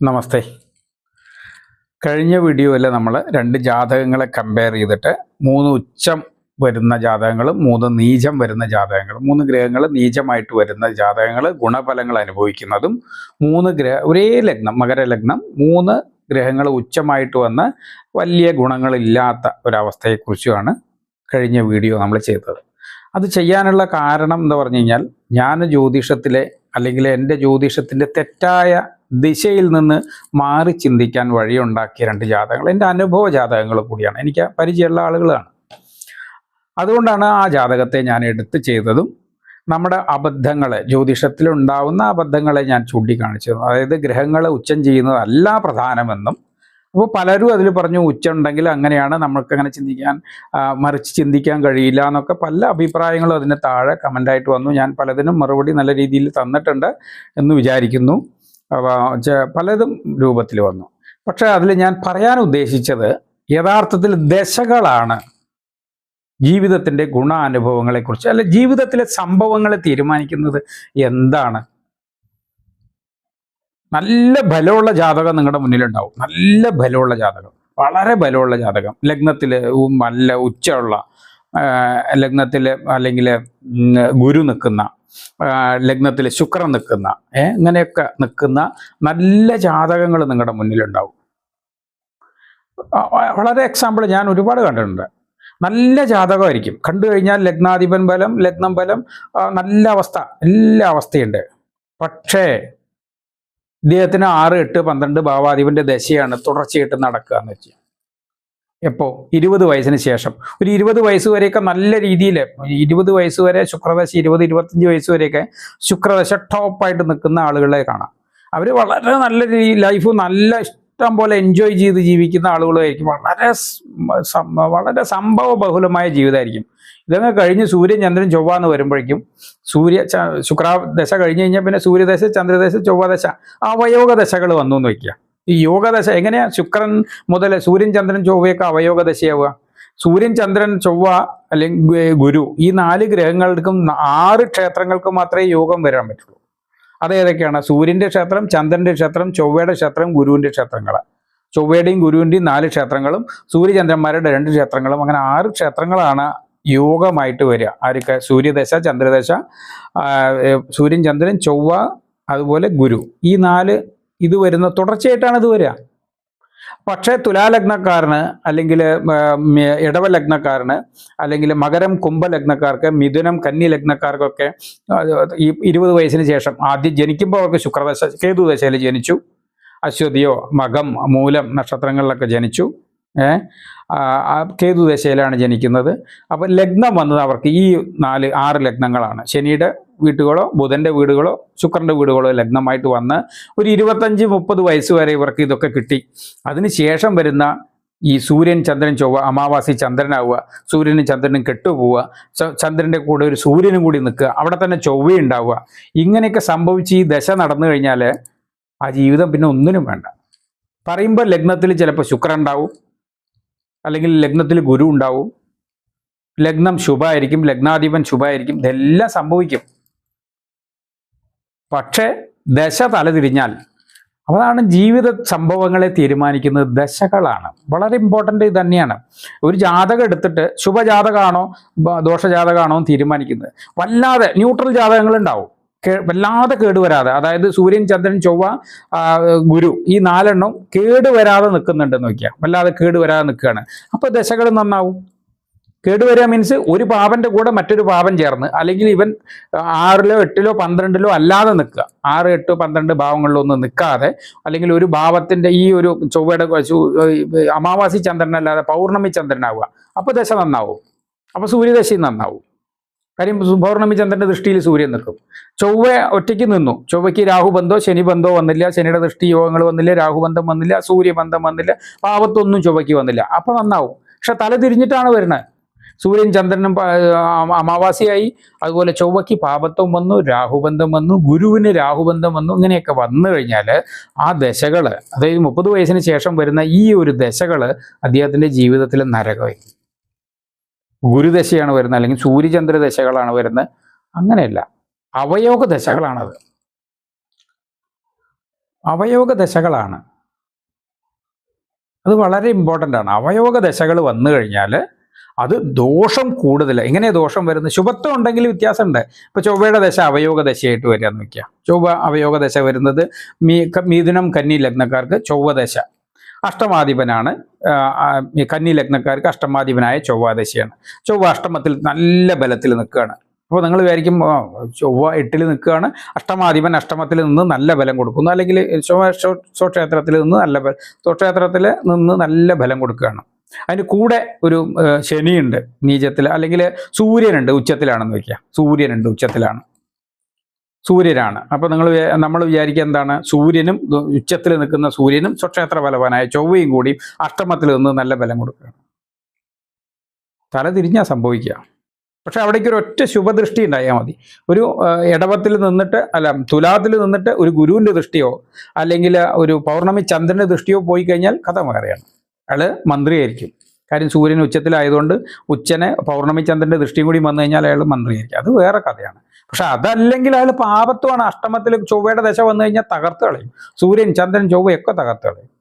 നമസ്തേ. കഴിഞ്ഞ വീഡിയോയിൽ നമ്മൾ രണ്ട് ജാതകങ്ങളെ കമ്പയർ ചെയ്തിട്ട് 3 ഉച്ചം വരുന്ന ജാതകങ്ങളും 3 നീചം വരുന്ന ജാതകങ്ങളും, 3 ഗ്രഹങ്ങൾ നീചമായിട്ട് വരുന്ന ജാതകങ്ങൾ ഗുണഫലങ്ങൾ അനുഭവിക്കുന്നതും, 3 ഒരേ ലഗ്നം മകരലഗ്നം 3 ഗ്രഹങ്ങൾ ഉച്ചമായിട്ട് വന്ന് വലിയ ഗുണങ്ങളില്ലാത്ത ഒരവസ്ഥയെക്കുറിച്ചുമാണ് കഴിഞ്ഞ വീഡിയോ നമ്മൾ ചെയ്തത്. അത് ചെയ്യാനുള്ള കാരണം എന്ന് പറഞ്ഞു കഴിഞ്ഞാൽ, ഞാൻ ജ്യോതിഷത്തിലെ അല്ലെങ്കിൽ എൻ്റെ ജ്യോതിഷത്തിൻ്റെ തെറ്റായ ദിശയിൽ നിന്ന് മാറി ചിന്തിക്കാൻ വഴിയുണ്ടാക്കിയ 2 ജാതകങ്ങൾ എൻ്റെ അനുഭവ ജാതകങ്ങൾ കൂടിയാണ്, എനിക്ക് പരിചയമുള്ള ആളുകളാണ്. അതുകൊണ്ടാണ് ആ ജാതകത്തെ ഞാൻ എടുത്ത് ചെയ്തതും നമ്മുടെ അബദ്ധങ്ങളെ, ജ്യോതിഷത്തിലുണ്ടാവുന്ന അബദ്ധങ്ങളെ ഞാൻ ചൂണ്ടിക്കാണിച്ചതും. അതായത് ഗ്രഹങ്ങൾ ഉച്ചം ചെയ്യുന്നതല്ല പ്രധാനമെന്നും, അപ്പോൾ പലരും അതിൽ പറഞ്ഞു ഉച്ചം ഉണ്ടെങ്കിൽ അങ്ങനെയാണ്, നമ്മൾക്കങ്ങനെ ചിന്തിക്കാൻ മറിച്ച് ചിന്തിക്കാൻ കഴിയില്ല എന്നൊക്കെ പല അഭിപ്രായങ്ങളും അതിന് താഴെ കമൻ്റായിട്ട് വന്നു. ഞാൻ പലതിനും മറുപടി നല്ല രീതിയിൽ തന്നിട്ടുണ്ട് എന്ന് വിചാരിക്കുന്നു. പലതും രൂപത്തിൽ വന്നു. പക്ഷേ അതിൽ ഞാൻ പറയാൻ ഉദ്ദേശിച്ചത് യഥാർത്ഥത്തിൽ ദശകളാണ് ജീവിതത്തിൻ്റെ ഗുണാനുഭവങ്ങളെക്കുറിച്ച്, അല്ല ജീവിതത്തിലെ സംഭവങ്ങളെ തീരുമാനിക്കുന്നത് എന്താണ്. നല്ല ബലമുള്ള ജാതകം നിങ്ങളുടെ മുന്നിലുണ്ടാവും, നല്ല ബലമുള്ള ജാതകം, വളരെ ബലമുള്ള ജാതകം, ലഗ്നത്തിൽ നല്ല ഉച്ചമുള്ള ലഗ്നത്തിൽ അല്ലെങ്കിൽ ഗുരു നിൽക്കുന്ന, ലഗ്നത്തിൽ ശുക്രൻ നിൽക്കുന്ന, ഇങ്ങനെയൊക്കെ നിൽക്കുന്ന നല്ല ജാതകങ്ങൾ നിങ്ങളുടെ മുന്നിലുണ്ടാവും. വളരെ എക്സാമ്പിൾ ഞാൻ ഒരുപാട് കണ്ടിട്ടുണ്ട്. നല്ല ജാതകമായിരിക്കും, കണ്ടു കഴിഞ്ഞാൽ ലഗ്നാധിപൻ ബലം, ലഗ്നം ബലം, നല്ല അവസ്ഥ, എല്ലാ അവസ്ഥയുണ്ട്. പക്ഷേ ഇദ്ദേഹത്തിന് 6, 8, 12 ഭാവാധിപന്റെ ദശയാണ് തുടർച്ചയായിട്ട് നടക്കുക എന്ന് വെച്ചാൽ, എപ്പോൾ 20 വയസ്സിന് ശേഷം ഒരു 20 വയസ്സ് വരെയൊക്കെ നല്ല രീതിയിൽ, 20 വയസ്സ് വരെ ശുക്രദശ, 20, 25 വയസ്സ് വരെയൊക്കെ ശുക്രദശ ടോപ്പായിട്ട് നിൽക്കുന്ന ആളുകളെ കാണാം. അവർ വളരെ നല്ല ലൈഫ് നല്ല ഇഷ്ടം പോലെ എൻജോയ് ചെയ്ത് ജീവിക്കുന്ന ആളുകളായിരിക്കും. വളരെ സംഭവ ബഹുലമായ ജീവിതമായിരിക്കും. ഇതങ്ങ് കഴിഞ്ഞ് സൂര്യൻ ചന്ദ്രൻ ചൊവ്വ എന്ന് വരുമ്പോഴേക്കും, ശുക്രദശ കഴിഞ്ഞ് കഴിഞ്ഞാൽ പിന്നെ സൂര്യദശ, ചന്ദ്രദശ, ചൊവ്വദശ, അവയോഗ ദശകൾ വന്നു എന്ന് വയ്ക്കുക. ഈ യോഗദശ എങ്ങനെയാ? ശുക്രൻ മുതൽ സൂര്യൻ ചന്ദ്രൻ ചൊവ്വയൊക്കെ അവയോഗ ദശയാവുക. സൂര്യൻ ചന്ദ്രൻ ചൊവ്വ അല്ലെങ്കിൽ ഗുരു, ഈ 4 ഗ്രഹങ്ങൾക്കും 6 ക്ഷേത്രങ്ങൾക്ക് മാത്രമേ യോഗം വരാൻ പറ്റുള്ളൂ. അതേതൊക്കെയാണ്? സൂര്യൻ്റെ ക്ഷേത്രം, ചന്ദ്രൻ്റെ ക്ഷേത്രം, ചൊവ്വയുടെ ക്ഷേത്രം, ഗുരുവിൻ്റെ ക്ഷേത്രങ്ങൾ. ചൊവ്വയുടെയും ഗുരുവിൻ്റെയും 4 ക്ഷേത്രങ്ങളും, സൂര്യചന്ദ്രന്മാരുടെ 2 ക്ഷേത്രങ്ങളും, അങ്ങനെ 6 ക്ഷേത്രങ്ങളാണ് യോഗമായിട്ട് വരിക. ആർക്ക്? സൂര്യദശ, ചന്ദ്രദശ, സൂര്യൻ ചന്ദ്രൻ ചൊവ്വ, അതുപോലെ ഗുരു, ഈ 4 ഇത് വരുന്ന തുടർച്ചയായിട്ടാണ് ഇത് വരിക. പക്ഷേ തുലാലഗ്നക്കാരന്, അല്ലെങ്കിൽ ഇടവ ലഗ്നക്കാരന്, അല്ലെങ്കിൽ മകരം കുംഭ ലഗ്നക്കാർക്ക്, മിഥുനം കന്നി ലഗ്നക്കാർക്കൊക്കെ ഈ 20 വയസ്സിന് ശേഷം ആദ്യം ജനിക്കുമ്പോൾ അവർക്ക് ശുക്രദശ, കേതുദശയിൽ ജനിച്ചു, അശ്വതിയോ മകം മൂലം നക്ഷത്രങ്ങളിലൊക്കെ ജനിച്ചു, കേതുദശയിലാണ് ജനിക്കുന്നത്. അപ്പം ലഗ്നം വന്നത് അവർക്ക് ഈ 4, 6 ലഗ്നങ്ങളാണ്. ശനിയുടെ വീടുകളോ ബുധൻ്റെ വീടുകളോ ശുക്രൻ്റെ വീടുകളോ ലഗ്നമായിട്ട് വന്ന് ഒരു 25, 30 വയസ്സ് വരെ ഇവർക്ക് ഇതൊക്കെ കിട്ടി. അതിന് ശേഷം വരുന്ന ഈ സൂര്യൻ ചന്ദ്രൻ ചൊവ്വ, അമാവാസി ചന്ദ്രനാവുക, സൂര്യനും ചന്ദ്രനും കെട്ടുപോവുക, ചന്ദ്രൻ്റെ കൂടെ ഒരു സൂര്യനും കൂടി നിൽക്കുക, അവിടെ തന്നെ ചൊവ്വയുണ്ടാവുക. ഇങ്ങനെയൊക്കെ സംഭവിച്ച് ഈ ദശ നടന്നു കഴിഞ്ഞാൽ ആ ജീവിതം പിന്നെ ഒന്നിനും വേണ്ട. പറയുമ്പോൾ ലഗ്നത്തിൽ ചിലപ്പോൾ ശുക്രൻ ഉണ്ടാവും, അല്ലെങ്കിൽ ലഗ്നത്തിൽ ഗുരു ഉണ്ടാവും, ലഗ്നം ശുഭമായിരിക്കും, ലഗ്നാധിപൻ ശുഭമായിരിക്കും, ഇതെല്ലാം സംഭവിക്കും. പക്ഷേ ദശ തലതിരിഞ്ഞാൽ, അതാണ് ജീവിത സംഭവങ്ങളെ തീരുമാനിക്കുന്നത് ദശകളാണ്. വളരെ ഇമ്പോർട്ടൻ്റ് ഇത് തന്നെയാണ്. ഒരു ജാതകം എടുത്തിട്ട് ശുഭജാതകമാണോ ദോഷജാതകമാണോ എന്ന് തീരുമാനിക്കുന്നത്. വല്ലാതെ ന്യൂട്രൽ ജാതകങ്ങളുണ്ടാവും, വല്ലാതെ കേടുവരാതെ, അതായത് സൂര്യൻ ചന്ദ്രൻ ചൊവ്വ ഗുരു, ഈ 4 എണ്ണം കേടുവരാതെ നിൽക്കുന്നുണ്ടെന്ന് നോക്കിയാൽ, വല്ലാതെ കേടുവരാതെ നിൽക്കുകയാണ്. അപ്പോൾ ദശകൾ നന്നാവും. കേടുവരിക മീൻസ് ഒരു പാപൻ്റെ കൂടെ മറ്റൊരു പാപം ചേർന്ന്, അല്ലെങ്കിൽ ഇവൻ 6, 8, 12 അല്ലാതെ നിൽക്കുക, 6, 8, 12 ഭാവങ്ങളിലൊന്നും നിൽക്കാതെ, അല്ലെങ്കിൽ ഒരു ഭാവത്തിൻ്റെ ഈ ഒരു ചൊവ്വയുടെ അമാവാസി ചന്ദ്രനല്ലാതെ പൗർണമി ചന്ദ്രനാവുക, അപ്പോൾ ദശ നന്നാവും. അപ്പോൾ സൂര്യദശയും നന്നാവും. കാര്യം പൗർണമി ചന്ദ്രൻ്റെ ദൃഷ്ടിയിൽ സൂര്യൻ നിൽക്കും. ചൊവ്വ ഒറ്റയ്ക്ക് നിന്നു, ചൊവ്വയ്ക്ക് രാഹുബന്ധോ ശനിബന്ധോ വന്നില്ല, ശനിയുടെ ദൃഷ്ടി യോഗങ്ങൾ വന്നില്ല, രാഹുബന്ധം വന്നില്ല, സൂര്യബന്ധം വന്നില്ല, പാപത്തൊന്നും ചൊവ്വയ്ക്ക് വന്നില്ല, അപ്പോൾ നന്നാവും. പക്ഷെ തല തിരിഞ്ഞിട്ടാണ് വരുന്നത്. സൂര്യൻ ചന്ദ്രനും അമാവാസിയായി, അതുപോലെ ചൊവ്വയ്ക്ക് പാപത്വം വന്നു, രാഹുബന്ധം വന്നു, ഗുരുവിന് രാഹുബന്ധം വന്നു. ഇങ്ങനെയൊക്കെ വന്നു കഴിഞ്ഞാൽ ആ ദശകൾ, അതായത് 30 വയസ്സിന് ശേഷം വരുന്ന ഈ ഒരു ദശകൾ അദ്ദേഹത്തിൻ്റെ ജീവിതത്തിൽ നരകമായി. ഗുരുദശയാണ് വരുന്നത്, അല്ലെങ്കിൽ സൂര്യചന്ദ്ര ദശകളാണ് വരുന്നത്. അങ്ങനെയല്ല, അവയോഗ ദശകളാണത്. അവയോഗ ദശകളാണ്. അത് വളരെ ഇമ്പോർട്ടൻ്റ് ആണ്. അവയോഗ ദശകൾ വന്നു കഴിഞ്ഞാൽ അത് ദോഷം കൂടുതൽ. എങ്ങനെയാണ് ദോഷം വരുന്നത്? ശുഭത്വം ഉണ്ടെങ്കിൽ വ്യത്യാസമുണ്ട്. ഇപ്പോൾ ചൊവ്വയുടെ ദശ അവയോഗ ദശയായിട്ട് വരിക എന്ന് വയ്ക്കുക. ചൊവ്വ അവയോഗ ദശ വരുന്നത് മിഥുനം കന്നി ലഗ്നക്കാർക്ക് ചൊവ്വ ദശ. അഷ്ടമാധിപനാണ്. കന്നി ലഗ്നക്കാർക്ക് അഷ്ടമാധിപനായ ചൊവ്വാദശയാണ്. ചൊവ്വ അഷ്ടമത്തിൽ നല്ല ബലത്തിൽ നിൽക്കുകയാണ്. അപ്പോൾ നിങ്ങൾ വിചാരിക്കും ചൊവ്വ 8-ൽ നിൽക്കുകയാണ്, അഷ്ടമാധിപൻ അഷ്ടമത്തിൽ നിന്ന് നല്ല ബലം കൊടുക്കുന്നു, അല്ലെങ്കിൽ സ്വക്ഷേത്രത്തിൽ നിന്ന് സ്വക്ഷേത്രത്തിൽ നിന്ന് നല്ല ബലം കൊടുക്കുകയാണ്. അതിന് കൂടെ ഒരു ശനിയുണ്ട് നീചത്തിൽ, അല്ലെങ്കിൽ സൂര്യനുണ്ട് ഉച്ചത്തിലാണെന്ന് വയ്ക്കുക. സൂര്യനുണ്ട് ഉച്ചത്തിലാണ്, സൂര്യനാണ്. അപ്പോൾ നമ്മൾ വിചാരിക്കുക എന്താണ്, സൂര്യനും ഉച്ചത്തിൽ നിൽക്കുന്ന സൂര്യനും സ്വക്ഷേത്ര ബലവാനായ ചൊവ്വയും കൂടി അഷ്ടമത്തിൽ നിന്ന് നല്ല ബലം കൊടുക്കുകയാണ്. തല തിരിഞ്ഞാൽ സംഭവിക്കുക. പക്ഷെ അവിടേക്ക് ഒരു ഒറ്റ ശുഭദൃഷ്ടി ഉണ്ടായാൽ മതി. ഒരു ഇടവത്തിൽ നിന്നിട്ട്, തുലാത്തിൽ നിന്നിട്ട് ഒരു ഗുരുവിൻ്റെ ദൃഷ്ടിയോ അല്ലെങ്കിൽ ഒരു പൗർണമി ചന്ദ്രൻ്റെ ദൃഷ്ടിയോ പോയി കഴിഞ്ഞാൽ കഥ വേറെയാണ്. അയാൾ മന്ത്രിയായിരിക്കും. കാര്യം സൂര്യൻ ഉച്ചത്തിലായതുകൊണ്ട് ഉച്ചനെ പൗർണമി ചന്ദ്രൻ്റെ ദൃഷ്ടിയും കൂടി വന്നു കഴിഞ്ഞാൽ അയാൾ മന്ത്രിയായിരിക്കും. അത് വേറെ കഥയാണ്. പക്ഷെ അതല്ലെങ്കിൽ അയാൾ പാപത്വമാണ്. അഷ്ടമത്തിൽ ചൊവ്വയുടെ ദശ വന്നു കഴിഞ്ഞാൽ തകർത്ത് കളയും. സൂര്യൻ ചന്ദ്രൻ ചൊവ്വയൊക്കെ തകർത്ത് കളയും.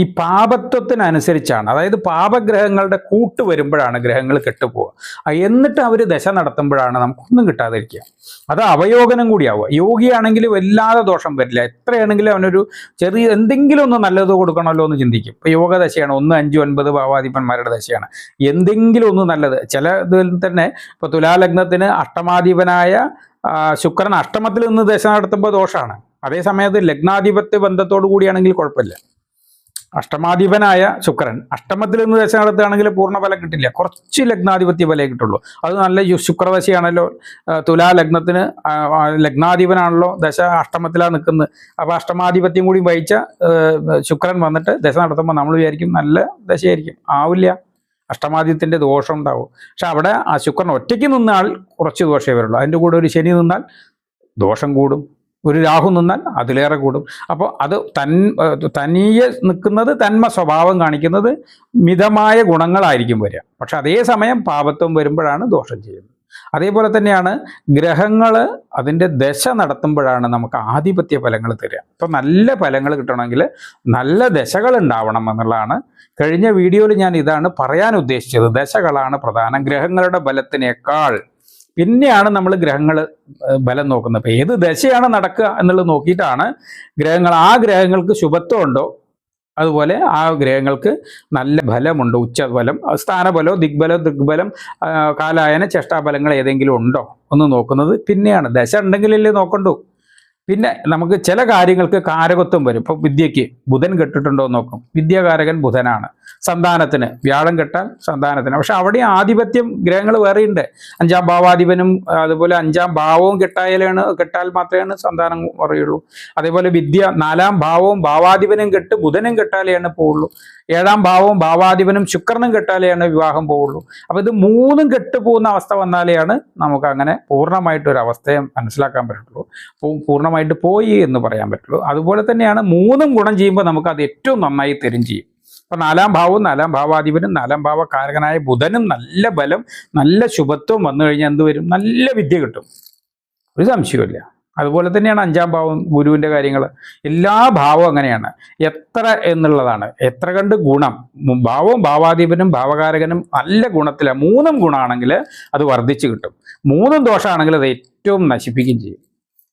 ഈ പാപത്വത്തിനനുസരിച്ചാണ്, അതായത് പാപഗ്രഹങ്ങളുടെ കൂട്ട് വരുമ്പോഴാണ് ഗ്രഹങ്ങൾ കെട്ടുപോവുക. എന്നിട്ട് അവർ ദശ നടത്തുമ്പോഴാണ് നമുക്കൊന്നും കിട്ടാതിരിക്കുക. അത് അവയോഗനം കൂടിയാവുക. യോഗിയാണെങ്കിൽ വല്ലാതെ ദോഷം വരില്ല. എത്രയാണെങ്കിലും അവനൊരു ചെറിയ എന്തെങ്കിലും ഒന്ന് നല്ലത് കൊടുക്കണമല്ലോ എന്ന് ചിന്തിക്കും. ഇപ്പോൾ യോഗദശയാണ്, 1, 5, 9 ഭാവാധിപന്മാരുടെ ദശയാണ്. എന്തെങ്കിലും ഒന്ന് നല്ലത്. ചില ഇതിൽ തന്നെ ഇപ്പോൾ തുലാലഗ്നത്തിന് അഷ്ടമാധിപനായ ശുക്രൻ അഷ്ടമത്തിൽ നിന്ന് ദശ നടത്തുമ്പോൾ ദോഷമാണ്. അതേസമയത്ത് ലഗ്നാധിപത്യ ബന്ധത്തോടു കൂടിയാണെങ്കിൽ കുഴപ്പമില്ല. അഷ്ടമാധിപനായ ശുക്രൻ അഷ്ടമത്തിൽ നിന്ന് ദശ നടത്തുകയാണെങ്കിൽ പൂർണ്ണ ഫലം കിട്ടില്ല, കുറച്ച് ലഗ്നാധിപത്യ ഫലമേ കിട്ടുള്ളൂ. അത് നല്ല ശുക്രദശയാണല്ലോ. തുലാ ലഗ്നത്തിന് ലഗ്നാധിപനാണല്ലോ, ദശ അഷ്ടമത്തിലാണ് നിൽക്കുന്നത്. അപ്പോൾ അഷ്ടമാധിപത്യം കൂടി വഹിച്ച ശുക്രൻ വന്നിട്ട് ദശ നടത്തുമ്പോൾ നമ്മൾ വിചാരിക്കും നല്ല ദശയായിരിക്കും. ആവില്ല, അഷ്ടമാധിപത്യത്തിൻ്റെ ദോഷം ഉണ്ടാവും. പക്ഷെ അവിടെ ആ ശുക്രൻ ഒറ്റയ്ക്ക് നിന്നാൽ കുറച്ച് ദോഷമേ വരുള്ളൂ. അതിൻ്റെ കൂടെ ഒരു ശനി നിന്നാൽ ദോഷം കൂടും, ഒരു രാഹു നിന്നാൽ അതിലേറെ കൂടും. അപ്പോൾ അത് തനിയെ നിൽക്കുന്നത് തന്മ സ്വഭാവം കാണിക്കുന്നത് മിതമായ ഗുണങ്ങളായിരിക്കും വരിക. പക്ഷെ അതേസമയം പാപത്വം വരുമ്പോഴാണ് ദോഷം ചെയ്യുന്നത്. അതേപോലെ തന്നെയാണ് ഗ്രഹങ്ങൾ അതിൻ്റെ ദശ നടത്തുമ്പോഴാണ് നമുക്ക് ആധിപത്യ ഫലങ്ങൾ തരിക. അപ്പോൾ നല്ല ഫലങ്ങൾ കിട്ടണമെങ്കിൽ നല്ല ദശകൾ ഉണ്ടാവണം എന്നുള്ളതാണ്. കഴിഞ്ഞ വീഡിയോയിൽ ഞാൻ ഇതാണ് പറയാൻ ഉദ്ദേശിച്ചത്. ദശകളാണ് പ്രധാനം ഗ്രഹങ്ങളുടെ ബലത്തിനേക്കാൾ. പിന്നെയാണ് നമ്മൾ ഗ്രഹങ്ങൾ ബലം നോക്കുന്നത്. അപ്പോൾ ഏത് ദശയാണ് നടക്കുക എന്നുള്ളത് നോക്കിയിട്ടാണ് ആ ഗ്രഹങ്ങൾക്ക് ശുഭത്വം ഉണ്ടോ, അതുപോലെ ആ ഗ്രഹങ്ങൾക്ക് നല്ല ബലമുണ്ടോ, ഉച്ചബലം, സ്ഥാനബലം, ദിഗ്ബലം, കാലായന ചേഷ്ടാബലങ്ങൾ ഏതെങ്കിലും ഉണ്ടോ ഒന്ന് നോക്കുന്നത്. പിന്നെയാണ് ദശ ഉണ്ടെങ്കിലല്ലേ നോക്കണ്ടു. പിന്നെ നമുക്ക് ചില കാര്യങ്ങൾക്ക് കാരകത്വം വരും. ഇപ്പോൾ വിദ്യയ്ക്ക് ബുധൻ കെട്ടിട്ടുണ്ടോ എന്ന് നോക്കും. വിദ്യാകാരകൻ ബുധനാണ്. സന്താനത്തിന് വ്യാഴം കെട്ടാൽ സന്താനത്തിന്. പക്ഷെ അവിടെ ആധിപത്യം ഗ്രഹങ്ങൾ വേറെയുണ്ട്. 5-ാം ഭാവാധിപനും അതുപോലെ 5-ാം ഭാവവും കെട്ടാൽ മാത്രമേ സന്താനം പറയുള്ളൂ. അതേപോലെ വിദ്യ 4-ാം ഭാവവും ഭാവാധിപനും കെട്ട് ബുധനും കെട്ടാലെയാണ് പോവുള്ളൂ. 7-ാം ഭാവവും ഭാവാധിപനും ശുക്രനും കെട്ടാലെയാണ് വിവാഹം പോവുള്ളൂ. അപ്പോൾ ഇത് 3ഉം കെട്ടുപോകുന്ന അവസ്ഥ വന്നാലെയാണ് നമുക്ക് അങ്ങനെ പൂർണ്ണമായിട്ടൊരു അവസ്ഥയെ മനസ്സിലാക്കാൻ പറ്റുള്ളൂ, പൂർണ്ണമായിട്ട് പോയി എന്ന് പറയാൻ പറ്റുള്ളൂ. അതുപോലെ തന്നെയാണ് 3ഉം ഗുണം ചെയ്യുമ്പോൾ നമുക്ക് അത് ഏറ്റവും നന്നായി തരും ചെയ്യും. അപ്പോൾ 4-ാം ഭാവവും 4-ാം ഭാവാധിപനും 4-ാം ഭാവകാരകനായ ബുധനും നല്ല ബലം, നല്ല ശുഭത്വം വന്നു കഴിഞ്ഞാൽ എന്ത് വരും? നല്ല വിദ്യ കിട്ടും, ഒരു സംശയമില്ല. അതുപോലെ തന്നെയാണ് 5-ാം ഭാവം, ഗുരുവിൻ്റെ കാര്യങ്ങൾ. എല്ലാ ഭാവവും അങ്ങനെയാണ്. എത്ര എന്നുള്ളതാണ്, എത്ര കണ്ട് ഗുണം. ഭാവവും ഭാവാധിപനും ഭാവകാരകനും നല്ല ഗുണത്തിലാണ്. 3ഉം ഗുണമാണെങ്കിൽ അത് വർദ്ധിച്ചു കിട്ടും. 3ഉം ദോഷമാണെങ്കിൽ അത് ഏറ്റവും നശിപ്പിക്കുകയും ചെയ്യും.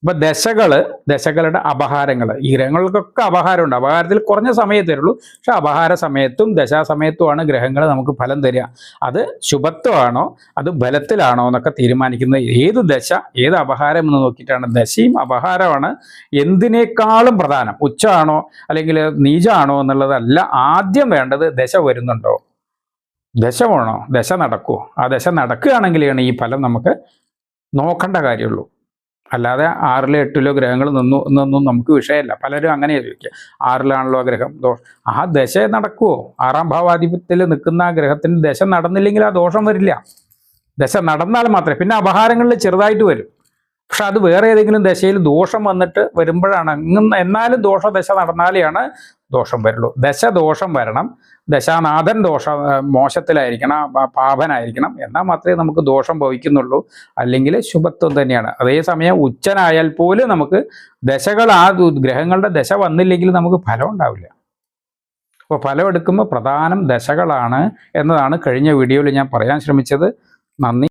ഇപ്പം ദശകളുടെ അപഹാരങ്ങൾ, ഈ ഗ്രഹങ്ങൾക്കൊക്കെ അപഹാരമുണ്ട്. അപഹാരത്തിൽ കുറഞ്ഞ സമയത്ത് തരുള്ളൂ. പക്ഷെ അപഹാര സമയത്തും ദശാസമയത്തുമാണ് ഗ്രഹങ്ങൾ നമുക്ക് ഫലം തരിക. അത് ശുഭത്വമാണോ അത് ബലത്തിലാണോ എന്നൊക്കെ തീരുമാനിക്കുന്നത് ഏത് ദശ ഏത് അപഹാരം എന്ന് നോക്കിയിട്ടാണ്. ദശയും അപഹാരമാണ് എന്തിനേക്കാളും പ്രധാനം. ഉച്ചമാണോ അല്ലെങ്കിൽ നീചമാണോ എന്നുള്ളതല്ല ആദ്യം വേണ്ടത്. ദശ വരുന്നുണ്ടോ, ദശ വേണോ, ദശ നടക്കുമോ. ആ ദശ നടക്കുകയാണെങ്കിലാണ് ഈ ഫലം നമുക്ക് നോക്കേണ്ട കാര്യമുള്ളൂ. അല്ലാതെ 6-ലോ 8-ലോ ഗ്രഹങ്ങൾ നിന്നൊന്നും നമുക്ക് വിഷയമല്ല. പലരും അങ്ങനെ ചോദിക്കുക, 6-ലാണല്ലോ ഗ്രഹം ആ ദശ നടക്കുമോ? 6-ാം ഭാവാധിപത്യത്തിൽ നിൽക്കുന്ന ആ ഗ്രഹത്തിന് ദശ നടന്നില്ലെങ്കിൽ ആ ദോഷം വരില്ല. ദശ നടന്നാൽ മാത്രമേ. പിന്നെ അപഹാരങ്ങളിൽ ചെറുതായിട്ട് വരും. പക്ഷെ അത് വേറെ ഏതെങ്കിലും ദശയിൽ ദോഷം വന്നിട്ട് വരുമ്പോഴാണ്, എന്നാലും ദോഷദശ നടന്നാലെയാണ് ദോഷം വരുള്ളൂ. ദശ ദോഷം വരണം, ദശാനാഥൻ മോശത്തിലായിരിക്കണം, പാപനായിരിക്കണം, എന്നാൽ മാത്രമേ നമുക്ക് ദോഷം ഭവിക്കുന്നുള്ളൂ. അല്ലെങ്കിൽ ശുഭത്വം തന്നെയാണ്. അതേസമയം ഉച്ചനായാൽ പോലും നമുക്ക് ദശകൾ, ആ ഗ്രഹങ്ങളുടെ ദശ വന്നില്ലെങ്കിൽ നമുക്ക് ഫലം ഉണ്ടാവില്ല. അപ്പോൾ ഫലം എടുക്കുമ്പോൾ പ്രധാനം ദശകളാണ് എന്നതാണ് കഴിഞ്ഞ വീഡിയോയിൽ ഞാൻ പറയാൻ ശ്രമിച്ചത്. നന്ദി.